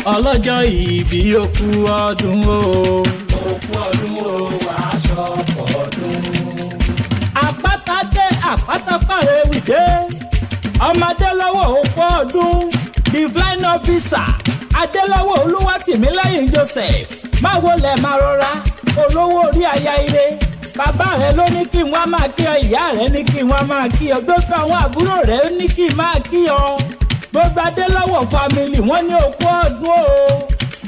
ọlọ́jọ́ ìbí òkú ọdún o. òkú ọdún o wàá ṣọ̀pọ̀ ọdún. àpáta dé àpáta pàrẹ̀ wìdé. ọmọdé lọ́wọ́ òkú ọdún. the flying officer adélọ́wọ́ olúwatìmílẹ́yìn Joseph. máa wọlé máa rọra olówó orí aya ire. bàbá rẹ ló ní kí wọ́n máa kí ọ, ìyá rẹ ní kí wọ́n máa kí ọ, gbogbo àwọn àbúrò rẹ ní kí máa kí ọ. gbogbo adélọ́wọ̀ family wọ́n ní òkú ọdún o.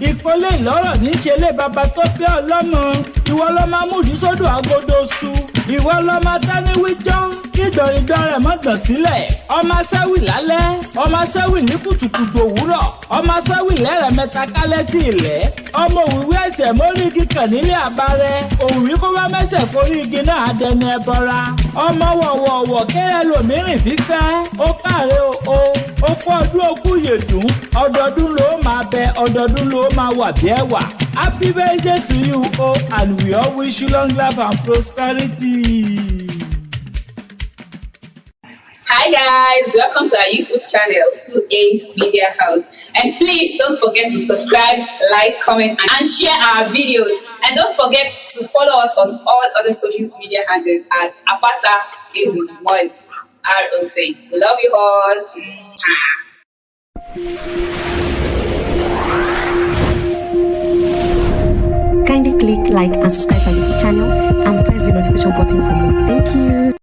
ìpolé ìlọ́rọ̀ níṣẹ́lẹ̀ bàbá tó fẹ́ ọlọ́mọ. ìwọ ló máa múdìí sódò agodo su. ìwọ ló máa dání wíjọ́ kí ìdọ̀rìndọ̀ rẹ̀ mọ́ gbọ̀n sílẹ̀. ọmọ sẹ́wì lálẹ́ ọmọ sẹ́wì ní kùtùkùtù òwúrọ̀ ọmọ sẹ́wì lẹ́rẹ̀ mẹ́ta kálẹ̀ tí ilẹ̀. ọmọ òwúwí ẹsẹ̀ mórí kíkàn nílé àbárẹ̀ òwúwí kó wá mẹ́sẹ̀ forí igi náà dẹni ẹbọra. ọmọ wọ̀wọ̀wọ̀ kéré lòmíràn fífẹ́ ó káre o ó kú ọdún okú yèdùn ọdọọdún ló máa bẹ ọdọọdún ló máa wà bí ẹwà. Happy birthday to you oh, and we all wish you long life and prosperity. Hi guys, welcome to our YouTube channel 2A Media House, and please don't forget to subscribe, like, comment and share our videos, and don't forget to follow us on all other social media handles at APATA EWI. ROC. Love you all. Kindly click like and subscribe to our YouTube channel and press the notification button for more. Thank you.